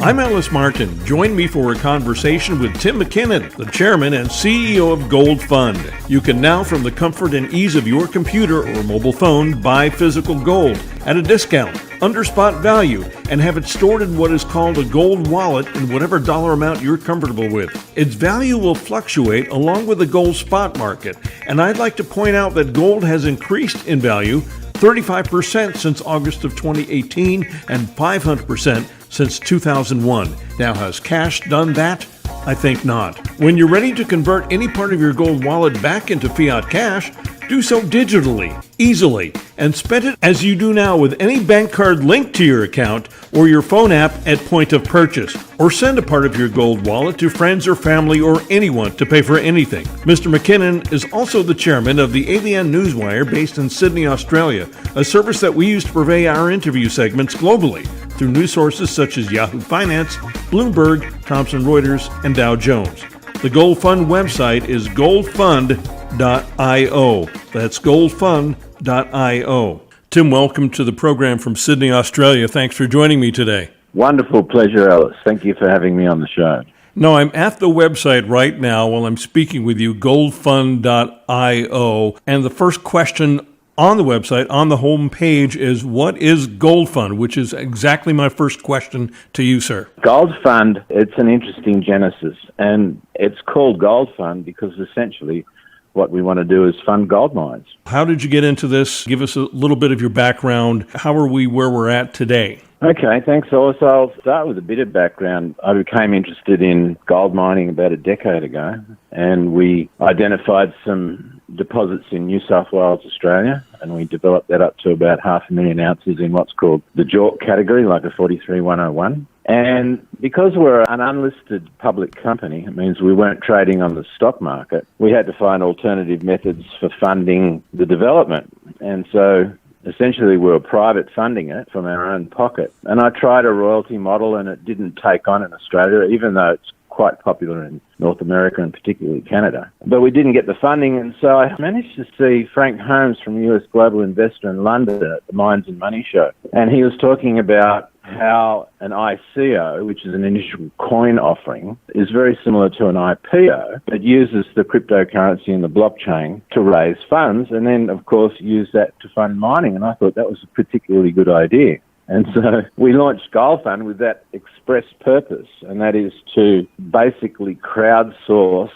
I'm Ellis Martin. Join me for a conversation with Tim Mckinnon, the chairman and CEO of GoldFund. You can now, from the comfort and ease of your computer or mobile phone, buy physical gold at a discount, under spot value, and have it stored in what is called a gold wallet in whatever dollar amount you're comfortable with. Its value will fluctuate along with the gold spot market, and I'd like to point out that gold has increased in value 35% since August of 2018 and 500% since 2001. Now, has cash done that? I think not. When you're ready to convert any part of your gold wallet back into fiat cash, do so digitally, easily, and spend it as you do now with any bank card linked to your account or your phone app at point of purchase. Or send a part of your gold wallet to friends or family or anyone to pay for anything. Mr. Mckinnon is also the chairman of the ABN Newswire based in Sydney, Australia, a service that we use to purvey our interview segments globally through news sources such as Yahoo Finance, Bloomberg, Thomson Reuters, and Dow Jones. The GoldFund website is goldfund.io. That's goldfund.io. Tim, welcome to the program from Sydney, Australia. Thanks for joining me today. Wonderful pleasure, Ellis. Thank you for having me on the show. No, I'm at the website right now while I'm speaking with you, goldfund.io. And the first question on the website, on the home page, is what is GoldFund, which is exactly my first question to you, sir. GoldFund, it's an interesting genesis, and it's called GoldFund because essentially what we want to do is fund gold mines. How did you get into this? Give us a little bit of your background. How are we where we're at today? Okay, thanks, Ellis. I'll start with a bit of background. I became interested in gold mining about a decade ago, and we identified some deposits in New South Wales, Australia, and we developed that up to about 500,000 ounces in what's called the JORC category, like a 43101. And because we're an unlisted public company, it means we weren't trading on the stock market. We had to find alternative methods for funding the development. And so essentially we were private funding it from our own pocket. And I tried a royalty model and it didn't take on in Australia, even though it's quite popular in North America and particularly Canada. But we didn't get the funding, and so I managed to see Frank Holmes from US Global Investor in London at the Mines and Money show. And he was talking about how an ICO, which is an initial coin offering, is very similar to an IPO, but uses the cryptocurrency and the blockchain to raise funds and then, of course, use that to fund mining. And I thought that was a particularly good idea. And so we launched GoldFund with that express purpose, and that is to basically crowdsource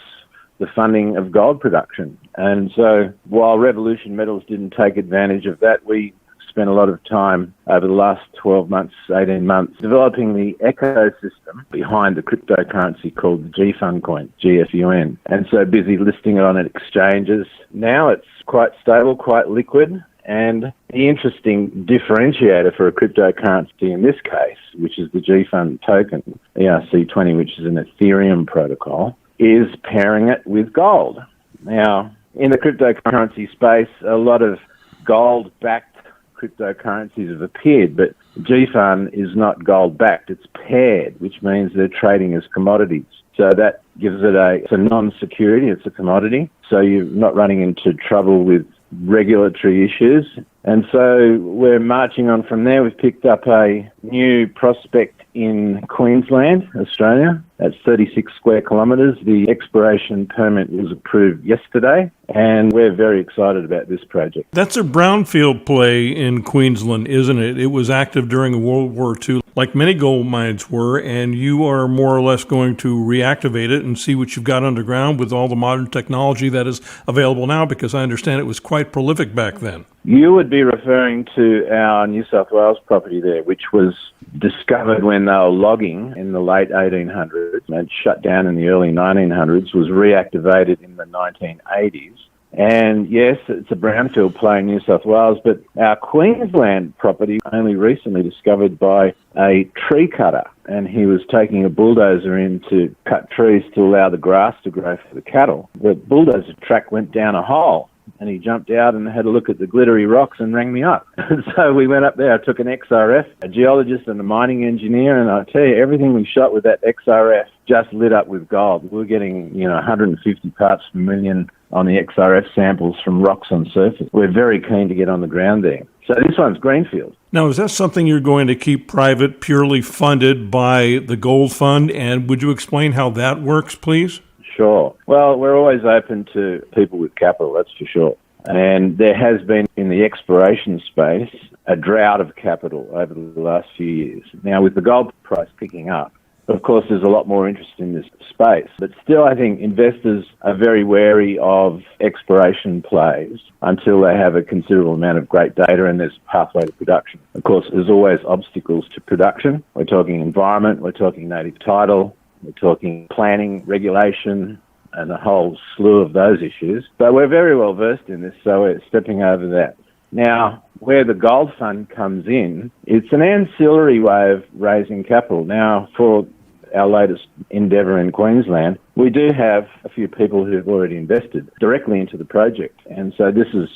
the funding of gold production. And so while Revolution Metals didn't take advantage of that, we spent a lot of time over the last 12 months, 18 months, developing the ecosystem behind the cryptocurrency called the GFund coin, GFUN. And so busy listing it on exchanges. Now it's quite stable, quite liquid. And the interesting differentiator for a cryptocurrency in this case, which is the GFund token, ERC20, which is an Ethereum protocol, is pairing it with gold. Now, in the cryptocurrency space, a lot of gold-backed cryptocurrencies have appeared, but GFund is not gold-backed. It's paired, which means they're trading as commodities. So that gives it it's a non-security, it's a commodity. So you're not running into trouble with regulatory issues. And so we're marching on from there. We've picked up a new prospect in Queensland, Australia. That's 36 square kilometres. The exploration permit was approved yesterday, and we're very excited about this project. That's a brownfield play in Queensland, isn't it? It was active during World War II, like many gold mines were, and you are more or less going to reactivate it and see what you've got underground with all the modern technology that is available now, because I understand it was quite prolific back then. You would be referring to our New South Wales property there, which was discovered when they were logging in the late 1800s and shut down in the early 1900s, was reactivated in the 1980s. And yes, it's a brownfield play in New South Wales, but our Queensland property only recently discovered by a tree cutter, and he was taking a bulldozer in to cut trees to allow the grass to grow for the cattle. The bulldozer track went down a hole, and he jumped out and had a look at the glittery rocks and rang me up. And so we went up there. I took an XRF, a geologist and a mining engineer, and I tell you, everything we shot with that XRF just lit up with gold. We were getting, 150 parts per million on the XRF samples from rocks on surface. We're very keen to get on the ground there. So this one's greenfield. Now, is that something you're going to keep private, purely funded by the Gold Fund? And would you explain how that works, please? Sure. Well, we're always open to people with capital, that's for sure. And there has been, in the exploration space, a drought of capital over the last few years. Now, with the gold price picking up, of course, there's a lot more interest in this space. But still, I think investors are very wary of exploration plays until they have a considerable amount of great data and there's a pathway to production. Of course, there's always obstacles to production. We're talking environment, we're talking native title, we're talking planning, regulation, and a whole slew of those issues. But we're very well versed in this, so we're stepping over that. Now, where the Gold Fund comes in, it's an ancillary way of raising capital. Now, for our latest endeavour in Queensland, we do have a few people who've already invested directly into the project. And so this is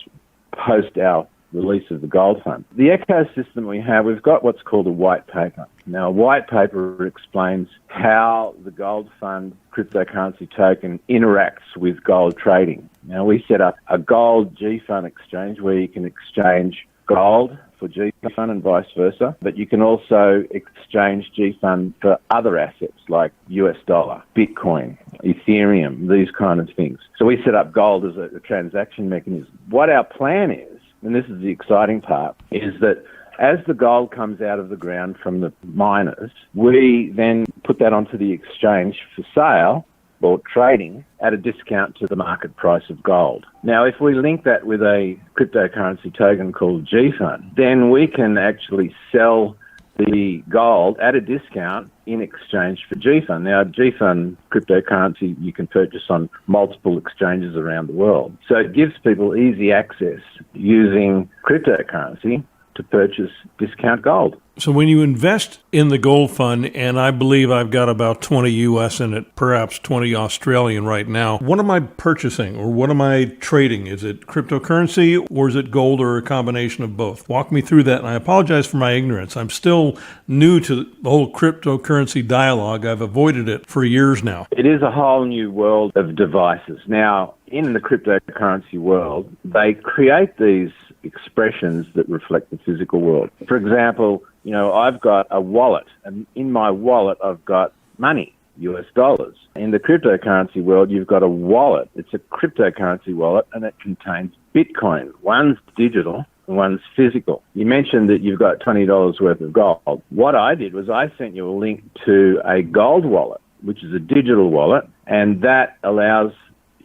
post our release of the Gold Fund. The ecosystem we have, we've got what's called a white paper. Now, a white paper explains how the Gold Fund cryptocurrency token interacts with gold trading. Now, we set up a gold G-Fund exchange where you can exchange gold for G-Fund and vice versa, but you can also exchange G-Fund for other assets like US dollar, Bitcoin, Ethereum, these kind of things. So we set up gold as a transaction mechanism. What our plan is, and this is the exciting part, is that as the gold comes out of the ground from the miners, we then put that onto the exchange for sale or trading at a discount to the market price of gold. Now, if we link that with a cryptocurrency token called G-Fund, then we can actually sell the gold at a discount in exchange for G-Fund. Now, G-Fund cryptocurrency you can purchase on multiple exchanges around the world. So it gives people easy access using cryptocurrency to purchase discount gold. So when you invest in the Gold Fund, and I believe I've got about 20 US in it, perhaps 20 Australian right now, what am I purchasing or what am I trading? Is it cryptocurrency or is it gold or a combination of both? Walk me through that, and I apologize for my ignorance. I'm still new to the whole cryptocurrency dialogue. I've avoided it for years now. It is a whole new world of devices. Now, in the cryptocurrency world, they create these expressions that reflect the physical world. For example, I've got a wallet, and in my wallet I've got money, US dollars. In the cryptocurrency world, you've got a wallet. It's a cryptocurrency wallet, and it contains Bitcoin. One's digital and one's physical. You mentioned that you've got $20 worth of gold. What I did was I sent you a link to a gold wallet, which is a digital wallet, and that allows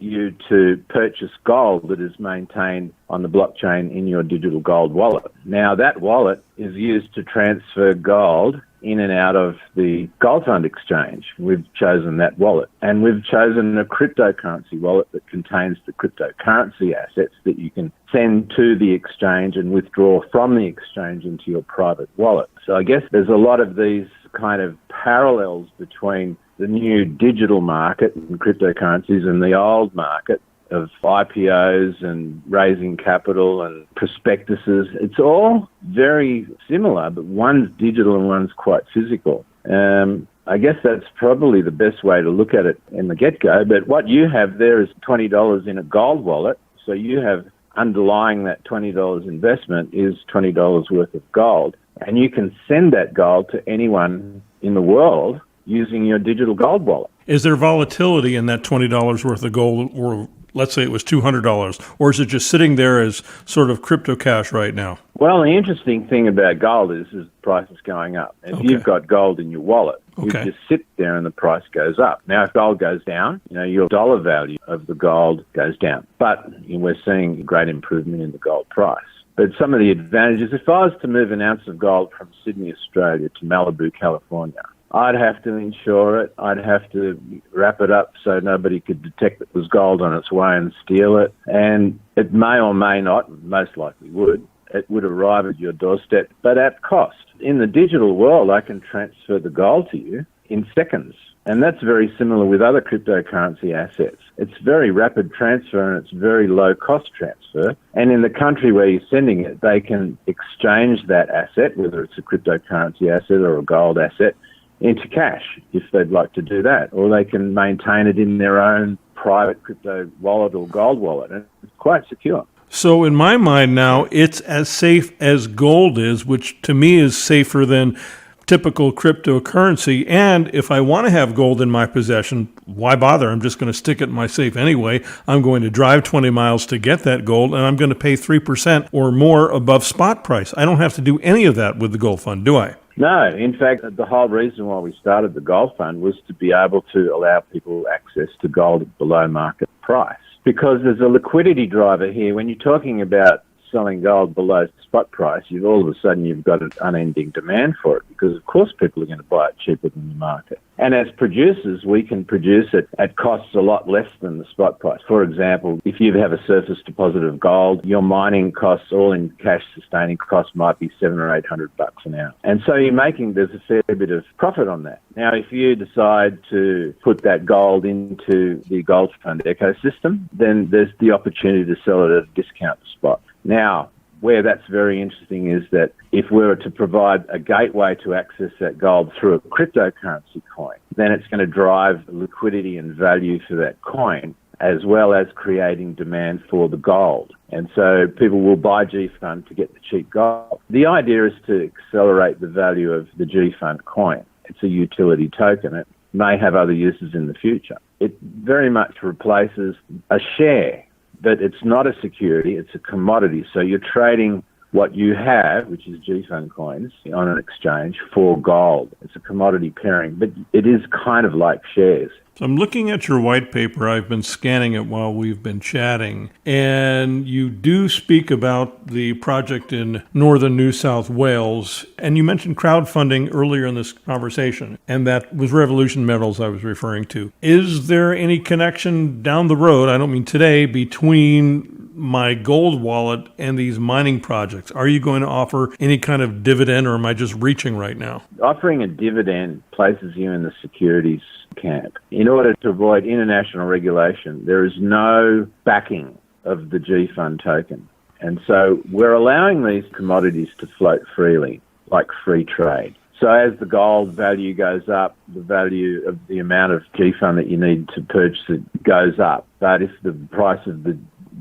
you to purchase gold that is maintained on the blockchain in your digital gold wallet. Now, that wallet is used to transfer gold in and out of the Gold Fund exchange. We've chosen that wallet. And we've chosen a cryptocurrency wallet that contains the cryptocurrency assets that you can send to the exchange and withdraw from the exchange into your private wallet. So I guess there's a lot of these kind of parallels between the new digital market and cryptocurrencies and the old market of IPOs and raising capital and prospectuses. It's all very similar, but one's digital and one's quite physical. I guess that's probably the best way to look at it in the get-go. But what you have there is $20 in a gold wallet. So you have underlying that $20 investment is $20 worth of gold. And you can send that gold to anyone in the world using your digital gold wallet. Is there volatility in that $20 worth of gold, or let's say it was $200, or is it just sitting there as sort of crypto cash right now? Well, the interesting thing about gold is the price is going up. If you've got gold in your wallet, you just sit there and the price goes up. Now, if gold goes down, your dollar value of the gold goes down. But we're seeing great improvement in the gold price. But some of the advantages, if I was to move an ounce of gold from Sydney, Australia to Malibu, California, I'd have to insure it. I'd have to wrap it up so nobody could detect it was gold on its way and steal it. And it may or may not, most likely would, it would arrive at your doorstep, but at cost. In the digital world, I can transfer the gold to you in seconds. And that's very similar with other cryptocurrency assets. It's very rapid transfer and it's very low cost transfer. And in the country where you're sending it, they can exchange that asset, whether it's a cryptocurrency asset or a gold asset, into cash if they'd like to do that. Or they can maintain it in their own private crypto wallet or gold wallet. And it's quite secure. So in my mind now, it's as safe as gold is, which to me is safer than typical cryptocurrency. And if I want to have gold in my possession, why bother? I'm just going to stick it in my safe anyway. I'm going to drive 20 miles to get that gold, and I'm going to pay 3% or more above spot price. I don't have to do any of that with the GoldFund, do I? No, in fact, the whole reason why we started the GoldFund was to be able to allow people access to gold below market price. Because there's a liquidity driver here. When you're talking about selling gold below spot price, all of a sudden you've got an unending demand for it, because of course people are going to buy it cheaper than the market. And as producers, we can produce it at costs a lot less than the spot price. For example, if you have a surface deposit of gold, your mining costs, all in cash sustaining costs, might be $700 or $800 an ounce. And so there's a fair bit of profit on that. Now, if you decide to put that gold into the GoldFund ecosystem, then there's the opportunity to sell it at a discount to spot. Now, where that's very interesting is that if we were to provide a gateway to access that gold through a cryptocurrency coin, then it's going to drive liquidity and value for that coin, as well as creating demand for the gold. And so people will buy GFund to get the cheap gold. The idea is to accelerate the value of the GFund coin. It's a utility token. It may have other uses in the future. It very much replaces a share. But it's not a security, it's a commodity. So you're trading what you have, which is GFund coins, on an exchange for gold. It's a commodity pairing, but it is kind of like shares. So I'm looking at your white paper. I've been scanning it while we've been chatting, and you do speak about the project in northern New South Wales, and you mentioned crowdfunding earlier in this conversation, and that was Revolution Metals I was referring to. Is there any connection down the road, I don't mean today, between my gold wallet and these mining projects? Are you going to offer any kind of dividend, or am I just reaching right now? Offering a dividend places you in the securities camp. In order to avoid international regulation, there is no backing of the GFund token. And so we're allowing these commodities to float freely, like free trade. So as the gold value goes up, the value of the amount of GFund that you need to purchase it goes up. But if the price of the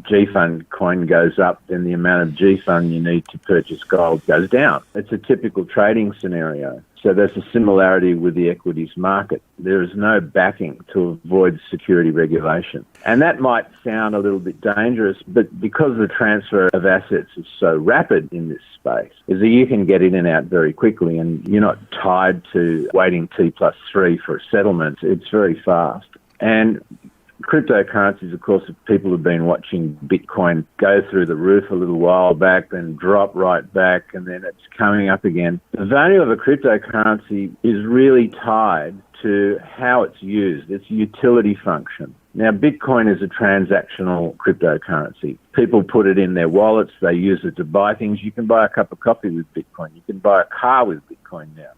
GFund coin goes up, then the amount of GFund you need to purchase gold goes down. It's a typical trading scenario. So there's a similarity with the equities market. There is no backing to avoid security regulation. And that might sound a little bit dangerous, but because the transfer of assets is so rapid in this space, is that you can get in and out very quickly, and you're not tied to waiting T+3 for a settlement. It's very fast. And cryptocurrencies, of course, people have been watching Bitcoin go through the roof a little while back, then drop right back, and then it's coming up again. The value of a cryptocurrency is really tied to how it's used, its utility function. Now, Bitcoin is a transactional cryptocurrency. People put it in their wallets, they use it to buy things. You can buy a cup of coffee with Bitcoin. You can buy a car with Bitcoin now.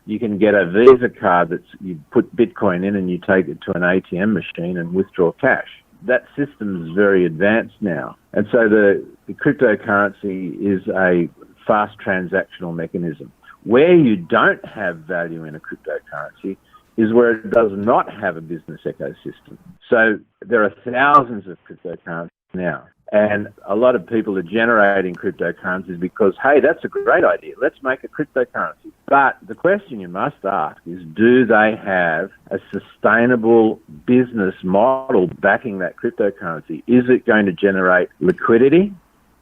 You can get a Visa card that you put Bitcoin in and you take it to an ATM machine and withdraw cash. That system is very advanced now. And so the cryptocurrency is a fast transactional mechanism. Where you don't have value in a cryptocurrency is where it does not have a business ecosystem. So there are thousands of cryptocurrencies now. And a lot of people are generating cryptocurrencies because, hey, that's a great idea. Let's make a cryptocurrency. But the question you must ask is, do they have a sustainable business model backing that cryptocurrency? Is it going to generate liquidity?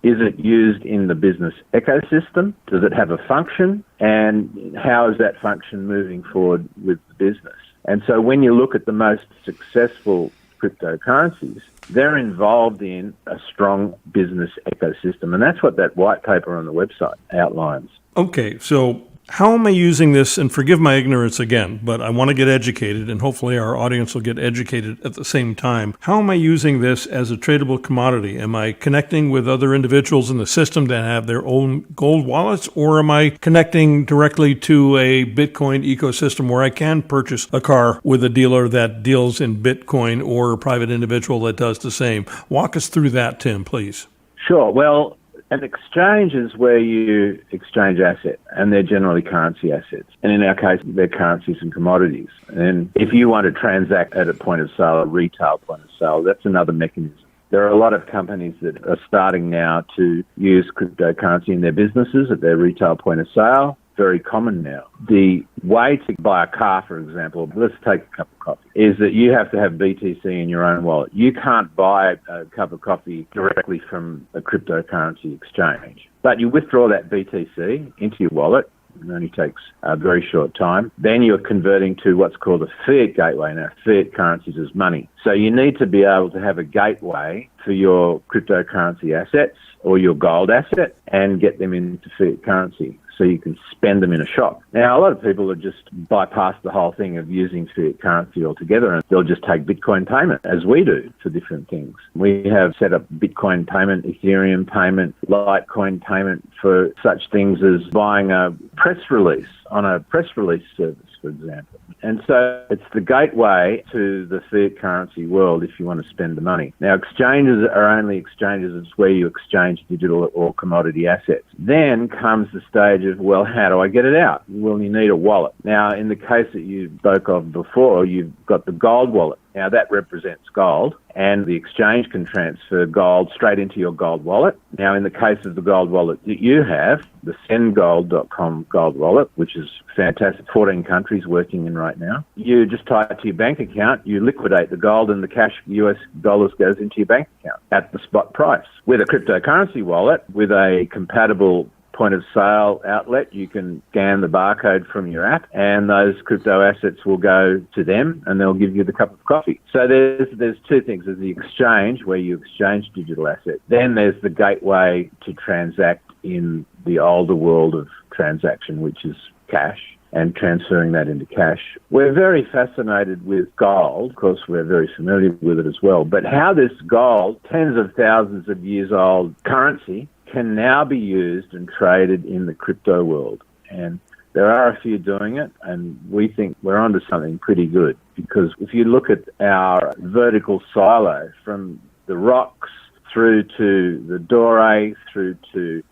Is it used in the business ecosystem? Does it have a function? And how is that function moving forward with the business? And so when you look at the most successful cryptocurrencies, they're involved in a strong business ecosystem. And that's what that white paper on the website outlines. Okay, so how am I using this? And forgive my ignorance again, but I want to get educated, and hopefully our audience will get educated at the same time. How am I using this as a tradable commodity? Am I connecting with other individuals in the system that have their own gold wallets, or am I connecting directly to a Bitcoin ecosystem where I can purchase a car with a dealer that deals in Bitcoin or a private individual that does the same? Walk us through that, Tim, please. Sure. Well, an exchange is where you exchange assets, and they're generally currency assets. And in our case, they're currencies and commodities. And if you want to transact at a point of sale, a retail point of sale, that's another mechanism. There are a lot of companies that are starting now to use cryptocurrency in their businesses at their retail point of sale. Very common now. The way to buy a car, for example, let's take a cup of coffee, is that you have to have BTC in your own wallet. You can't buy a cup of coffee directly from a cryptocurrency exchange. But you withdraw that BTC into your wallet. It only takes a very short time. Then you're converting to what's called a fiat gateway. Now, fiat currencies is money. So you need to be able to have a gateway for your cryptocurrency assets or your gold asset and get them into fiat currency so you can spend them in a shop. Now, a lot of people have just bypassed the whole thing of using fiat currency altogether, and they'll just take Bitcoin payment, as we do, for different things. We have set up Bitcoin payment, Ethereum payment, Litecoin payment for such things as buying a press release on a press release service, for example. And so it's the gateway to the fiat currency world if you want to spend the money. Now, exchanges are only exchanges. It's where you exchange digital or commodity assets. Then comes the stage of, well, how do I get it out? Well, you need a wallet. Now, in the case that you spoke of before, you've got the gold wallet. Now, that represents gold, and the exchange can transfer gold straight into your gold wallet. Now, in the case of the gold wallet that you have, the sendgold.com gold wallet, which is fantastic, 14 countries working in right now, you just tie it to your bank account, you liquidate the gold, and the cash US dollars goes into your bank account at the spot price. With a cryptocurrency wallet, with a compatible point of sale outlet, you can scan the barcode from your app and those crypto assets will go to them and they'll give you the cup of coffee. So there's two things. There's the exchange where you exchange digital assets. Then there's the gateway to transact in the older world of transaction, which is cash, and transferring that into cash. We're very fascinated with gold. Of course, we're very familiar with it as well. But how this gold, tens of thousands of years old currency, can now be used and traded in the crypto world. And there are a few doing it, and we think we're onto something pretty good. Because if you look at our vertical silo, from the rocks through to the doré, through to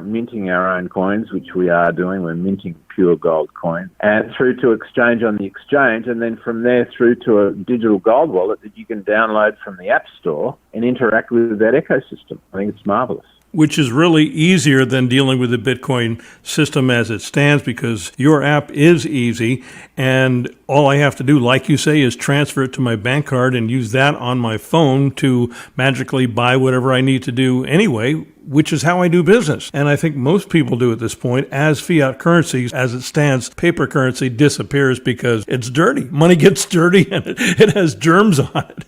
minting our own coins, which we are doing, we're minting pure gold coin, and through to exchange on the exchange, and then from there through to a digital gold wallet that you can download from the App Store and interact with that ecosystem. I think it's marvelous. Which is really easier than dealing with the Bitcoin system as it stands, because your app is easy and all I have to do, like you say, is transfer it to my bank card and use that on my phone to magically buy whatever I need to do anyway, which is how I do business. And I think most people do at this point. As fiat currencies, as it stands, paper currency disappears because it's dirty. Money gets dirty and it has germs on it.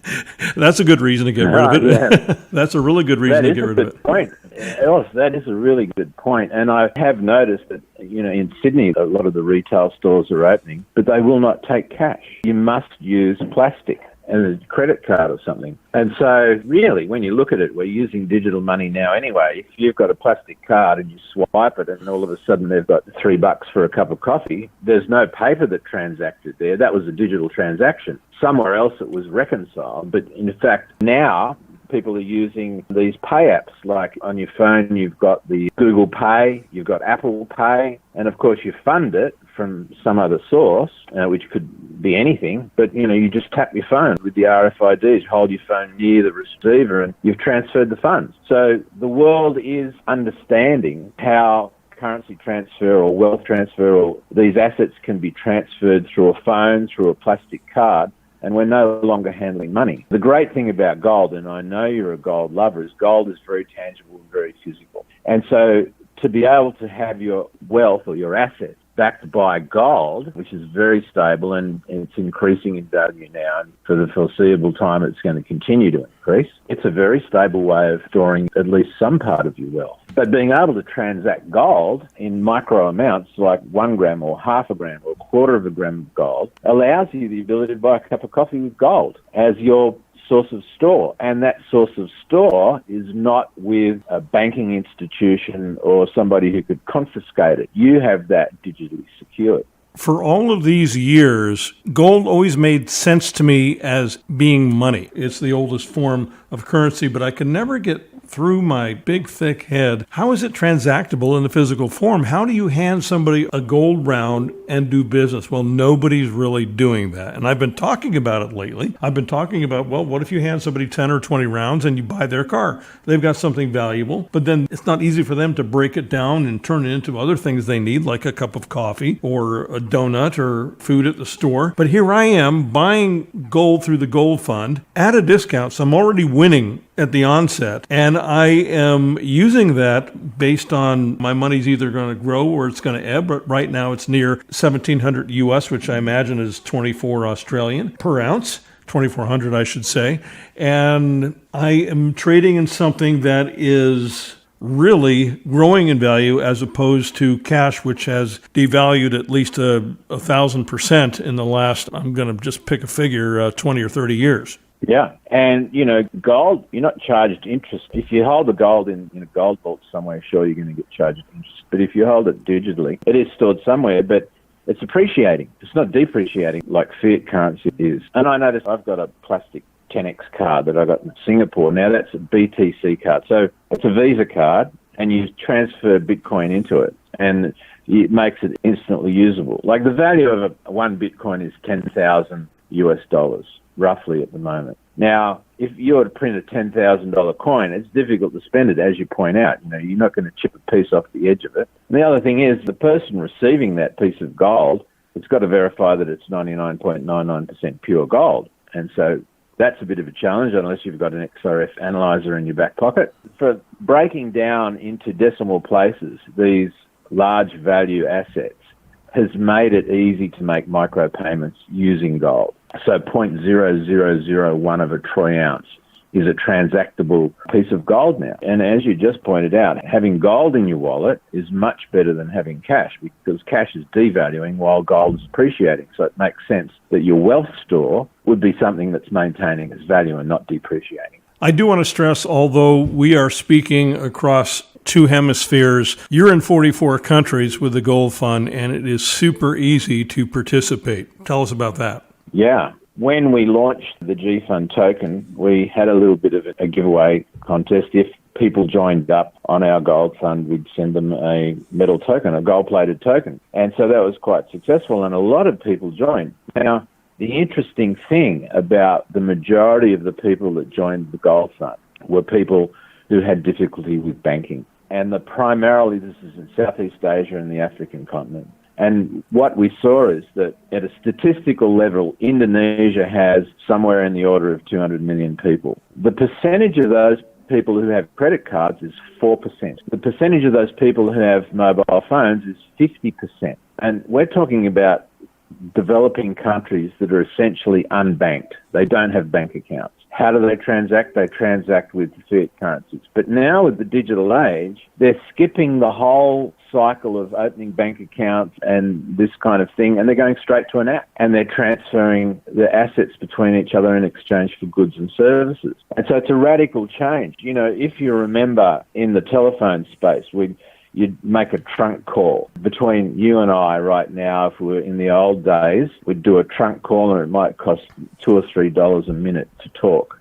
That's a good reason to get rid of it. Yeah. That's a really good reason to get rid of it. Point. Ellis, that is a really good point. And I have noticed that, in Sydney, a lot of the retail stores are opening, but they will not take cash. You must use plastic and a credit card or something. And so really, when you look at it, we're using digital money now anyway. If you've got a plastic card and you swipe it and all of a sudden they've got $3 for a cup of coffee, there's no paper that transacted there. That was a digital transaction. Somewhere else it was reconciled. But in fact, now people are using these pay apps. Like on your phone, you've got the Google Pay, you've got Apple Pay, and of course you fund it from some other source, which could be anything, but you just tap your phone with the RFIDs, hold your phone near the receiver, and you've transferred the funds. So the world is understanding how currency transfer or wealth transfer or these assets can be transferred through a phone, through a plastic card, and we're no longer handling money. The great thing about gold, and I know you're a gold lover, is gold is very tangible and very physical. And so to be able to have your wealth or your assets backed by gold, which is very stable and it's increasing in value now, and for the foreseeable time it's going to continue to increase. It's a very stable way of storing at least some part of your wealth. But being able to transact gold in micro amounts, like 1 gram or half a gram or a quarter of a gram of gold, allows you the ability to buy a cup of coffee with gold as your source of store. And that source of store is not with a banking institution or somebody who could confiscate it. You have that digitally secured. For all of these years, gold always made sense to me as being money. It's the oldest form of currency, but I could never get through my big, thick head, how is it transactable in the physical form? How do you hand somebody a gold round and do business? Well, nobody's really doing that. And I've been talking about it lately. I've been talking about, well, what if you hand somebody 10 or 20 rounds and you buy their car? They've got something valuable, but then it's not easy for them to break it down and turn it into other things they need, like a cup of coffee or a donut or food at the store. But here I am buying gold through the Gold Fund at a discount, so I'm already winning at the onset, and I am using that based on my money's either going to grow or it's going to ebb. But right now it's near 1,700 US, which I imagine is 24 Australian per ounce. 2,400, I should say. And I am trading in something that is really growing in value as opposed to cash, which has devalued at least 1,000% in the last, I'm going to just pick a figure, 20 or 30 years. Yeah. And, gold, you're not charged interest. If you hold the gold in a gold vault somewhere, sure, you're going to get charged interest. But if you hold it digitally, it is stored somewhere, but it's appreciating. It's not depreciating like fiat currency is. And I noticed I've got a plastic 10X card that I got in Singapore. Now that's a BTC card. So it's a Visa card and you transfer Bitcoin into it and it makes it instantly usable. Like the value of one Bitcoin is 10,000 US dollars, roughly at the moment. Now, if you were to print a $10,000 coin, it's difficult to spend it, as you point out. You're not going to chip a piece off the edge of it. And the other thing is, the person receiving that piece of gold, it's got to verify that it's 99.99% pure gold. And so that's a bit of a challenge, unless you've got an XRF analyzer in your back pocket. For breaking down into decimal places, these large value assets has made it easy to make micropayments using gold. So 0.0001 of a troy ounce is a transactable piece of gold now. And as you just pointed out, having gold in your wallet is much better than having cash, because cash is devaluing while gold is appreciating. So it makes sense that your wealth store would be something that's maintaining its value and not depreciating. I do want to stress, although we are speaking across two hemispheres, you're in 44 countries with the Gold Fund, and it is super easy to participate. Tell us about that. Yeah. When we launched the G-Fund token, we had a little bit of a giveaway contest. If people joined up on our Gold Fund, we'd send them a metal token, a gold-plated token. And so that was quite successful, and a lot of people joined. Now, the interesting thing about the majority of the people that joined the Gold Fund were people who had difficulty with banking. And primarily this is in Southeast Asia and the African continent. And what we saw is that at a statistical level, Indonesia has somewhere in the order of 200 million people. The percentage of those people who have credit cards is 4%. The percentage of those people who have mobile phones is 50%. And we're talking about developing countries that are essentially unbanked. They don't have bank accounts. How do they transact? They transact with fiat currencies. But now with the digital age, they're skipping the whole cycle of opening bank accounts and this kind of thing, and they're going straight to an app, and they're transferring the assets between each other in exchange for goods and services. And so it's a radical change. If you remember in the telephone space, you'd make a trunk call. Between you and I right now, if we were in the old days, we'd do a trunk call and it might cost $2 or $3 a minute to talk.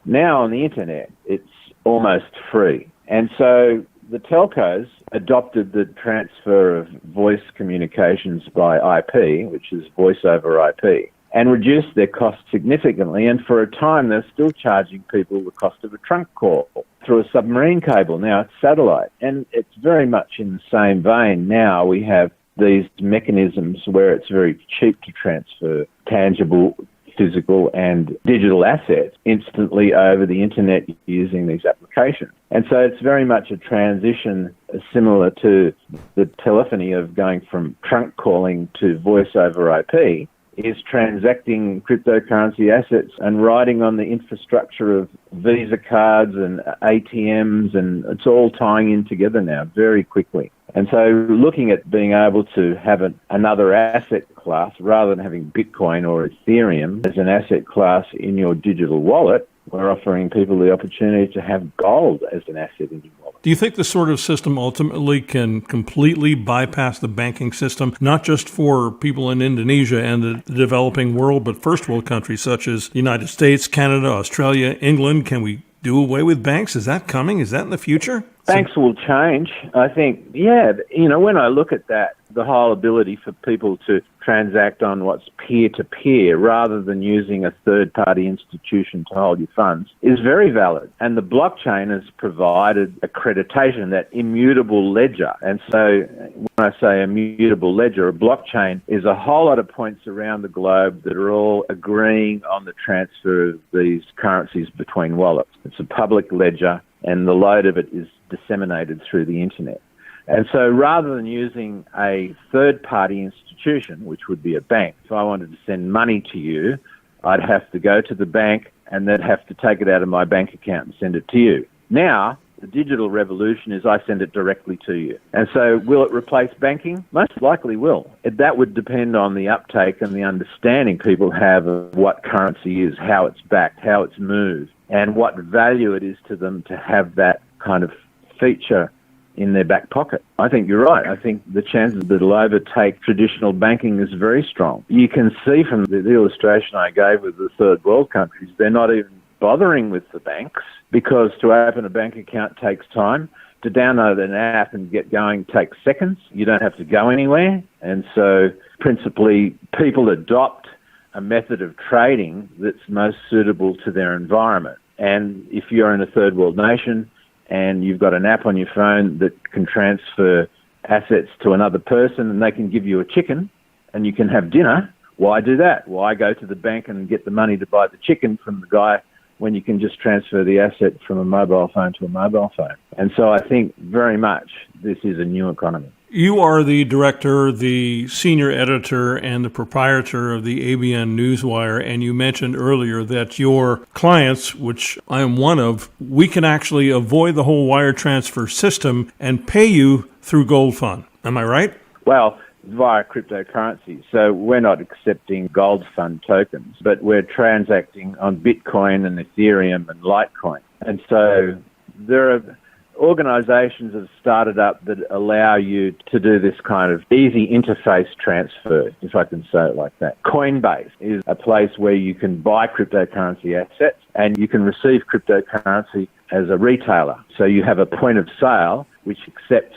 Now on the internet, it's almost free. And so the telcos adopted the transfer of voice communications by IP, which is voice over IP, and reduced their costs significantly. And for a time, they're still charging people the cost of a trunk call through a submarine cable. Now it's satellite. And it's very much in the same vein. Now we have these mechanisms where it's very cheap to transfer tangible, physical and digital assets instantly over the internet using these applications. And so it's very much a transition similar to the telephony of going from trunk calling to voice over IP, is transacting cryptocurrency assets and riding on the infrastructure of Visa cards and ATMs, and it's all tying in together now very quickly. And so looking at being able to have another asset class rather than having Bitcoin or Ethereum as an asset class in your digital wallet, we're offering people the opportunity to have gold as an asset in your wallet. Do you think this sort of system ultimately can completely bypass the banking system, not just for people in Indonesia and the developing world, but first world countries such as the United States, Canada, Australia, England? Can we do away with banks? Is that coming? Is that in the future? Banks will change. I think, when I look at that, the whole ability for people to transact on what's peer-to-peer rather than using a third-party institution to hold your funds is very valid. And the blockchain has provided accreditation, that immutable ledger. And so when I say immutable ledger, a blockchain is a whole lot of points around the globe that are all agreeing on the transfer of these currencies between wallets. It's a public ledger, and the load of it is disseminated through the internet. And so rather than using a third-party institution, which would be a bank, if I wanted to send money to you, I'd have to go to the bank and they'd have to take it out of my bank account and send it to you. Now, the digital revolution is I send it directly to you. And so will it replace banking? Most likely will. That would depend on the uptake and the understanding people have of what currency is, how it's backed, how it's moved, and what value it is to them to have that kind of feature in their back pocket. I think you're right. I think the chances that it'll overtake traditional banking is very strong. You can see from the illustration I gave with the third world countries, they're not even bothering with the banks because to open a bank account takes time. To download an app and get going takes seconds. You don't have to go anywhere. And so principally people adopt a method of trading that's most suitable to their environment. And if you're in a third world nation, and you've got an app on your phone that can transfer assets to another person and they can give you a chicken and you can have dinner, why do that? Why go to the bank and get the money to buy the chicken from the guy when you can just transfer the asset from a mobile phone to a mobile phone? And so I think very much this is a new economy. You are the director, the senior editor, and the proprietor of the ABN Newswire, and you mentioned earlier that your clients, which I am one of, we can actually avoid the whole wire transfer system and pay you through GoldFund. Am I right? Well, via cryptocurrency. So we're not accepting GoldFund tokens, but we're transacting on Bitcoin and Ethereum and Litecoin. And so there are organisations have started up that allow you to do this kind of easy interface transfer, if I can say it like that. Coinbase is a place where you can buy cryptocurrency assets and you can receive cryptocurrency as a retailer. So you have a point of sale which accepts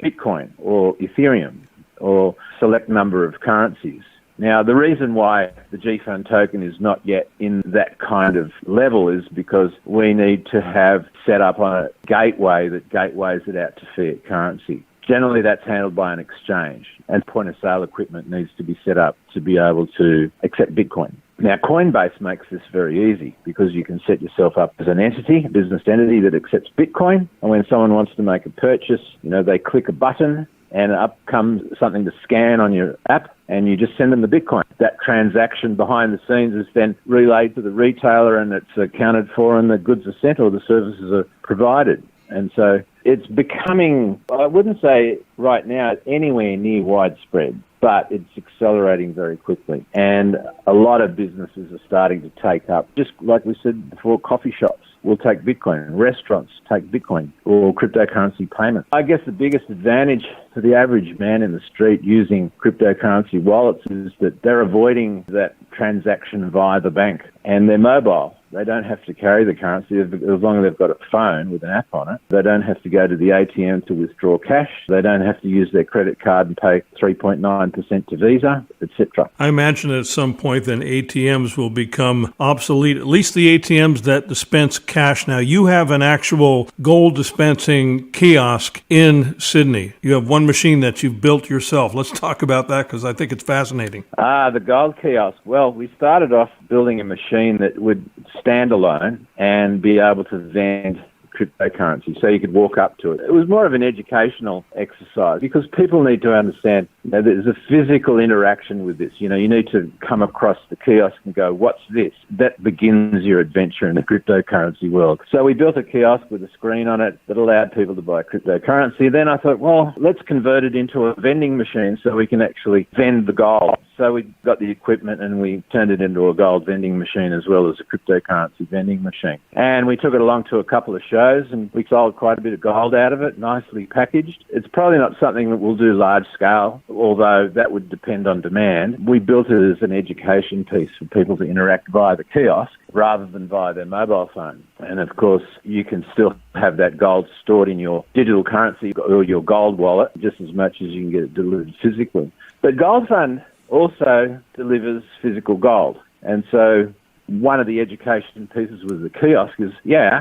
Bitcoin or Ethereum or select number of currencies. Now, the reason why the GFund token is not yet in that kind of level is because we need to have set up on a gateway that gateways it out to fiat currency. Generally, that's handled by an exchange, and point-of-sale equipment needs to be set up to be able to accept Bitcoin. Now, Coinbase makes this very easy because you can set yourself up as an entity, a business entity that accepts Bitcoin, and when someone wants to make a purchase, they click a button, and up comes something to scan on your app, and you just send them the Bitcoin. That transaction behind the scenes is then relayed to the retailer, and it's accounted for, and the goods are sent or the services are provided. And so it's becoming, I wouldn't say right now anywhere near widespread, but it's accelerating very quickly. And a lot of businesses are starting to take up, just like we said before, coffee shops will take Bitcoin, restaurants take Bitcoin or cryptocurrency payments. I guess the biggest advantage for the average man in the street using cryptocurrency wallets is that they're avoiding that transaction via the bank, and they're mobile. They don't have to carry the currency as long as they've got a phone with an app on it. They don't have to go to the ATM to withdraw cash. They don't have to use their credit card and pay 3.9% to Visa, etc. I imagine at some point then ATMs will become obsolete, at least the ATMs that dispense cash. Now, you have an actual gold dispensing kiosk in Sydney. You have one machine that you've built yourself. Let's talk about that because I think it's fascinating. The gold kiosk. Well, we started off building a machine that would stand alone and be able to vend cryptocurrency, so you could walk up to it. It was more of an educational exercise because people need to understand there's a physical interaction with this. You need to come across the kiosk and go, what's this? That begins your adventure in the cryptocurrency world. So we built a kiosk with a screen on it that allowed people to buy cryptocurrency. Then I thought, well, let's convert it into a vending machine so we can actually vend the gold. So we got the equipment and we turned it into a gold vending machine as well as a cryptocurrency vending machine. And we took it along to a couple of shows and we sold quite a bit of gold out of it, nicely packaged. It's probably not something that we'll do large scale, although that would depend on demand. We built it as an education piece for people to interact via the kiosk. rather than via their mobile phone. And of course, you can still have that gold stored in your digital currency or your gold wallet just as much as you can get it delivered physically. But GoldFund also delivers physical gold. And so one of the education pieces with the kiosk is,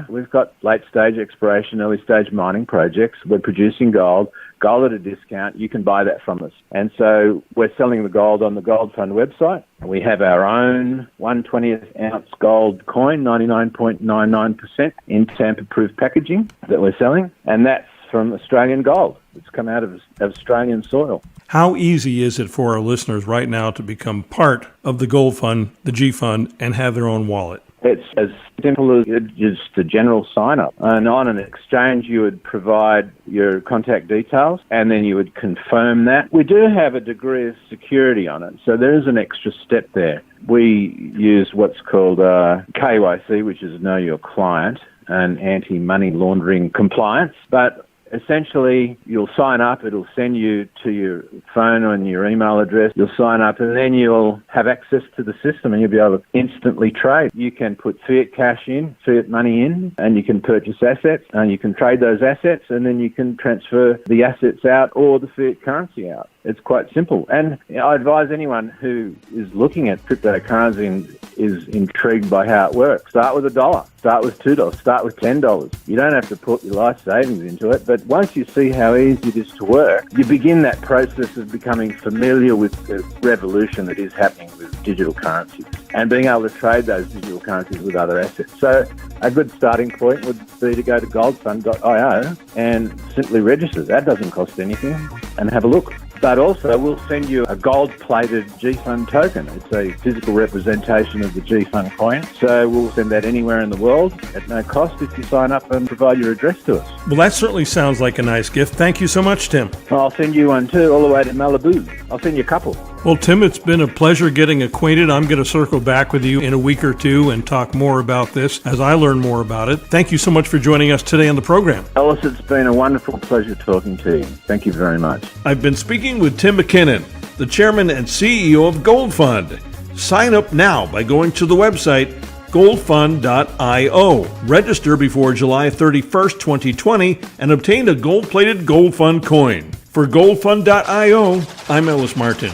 we've got late-stage exploration, early-stage mining projects. We're producing gold at a discount. You can buy that from us. And so we're selling the gold on the GoldFund website. We have our own 1/20th ounce gold coin, 99.99% in tamper-proof packaging that we're selling. And that's from Australian gold. It's come out of Australian soil. How easy is it for our listeners right now to become part of the Gold Fund, the G Fund, and have their own wallet? It's as simple as just a general sign-up. And on an exchange, you would provide your contact details, and then you would confirm that. We do have a degree of security on it, so there is an extra step there. We use what's called KYC, which is Know Your Client, and anti-money laundering compliance. But essentially, you'll sign up, it'll send you to your phone and your email address. You'll sign up and then you'll have access to the system and you'll be able to instantly trade. You can put fiat cash in, fiat money in, and you can purchase assets and you can trade those assets and then you can transfer the assets out or the fiat currency out. It's quite simple. And I advise anyone who is looking at cryptocurrency and is intrigued by how it works. Start with $1, start with $2, start with $10. You don't have to put your life savings into it, but once you see how easy it is to work, you begin that process of becoming familiar with the revolution that is happening with digital currencies and being able to trade those digital currencies with other assets. So a good starting point would be to go to goldfund.io and simply register. That doesn't cost anything, and have a look. But also, we'll send you a gold-plated G-Fund token. It's a physical representation of the G-Fund coin. So we'll send that anywhere in the world at no cost if you sign up and provide your address to us. Well, that certainly sounds like a nice gift. Thank you so much, Tim. I'll send you one too, all the way to Malibu. I'll send you a couple. Well, Tim, it's been a pleasure getting acquainted. I'm going to circle back with you in a week or two and talk more about this as I learn more about it. Thank you so much for joining us today on the program. Ellis, it's been a wonderful pleasure talking to you. Thank you very much. I've been speaking with Tim Mckinnon, the chairman and CEO of GoldFund. Sign up now by going to the website goldfund.io. Register before July 31st, 2020 and obtain a gold-plated GoldFund coin. For goldfund.io, I'm Ellis Martin.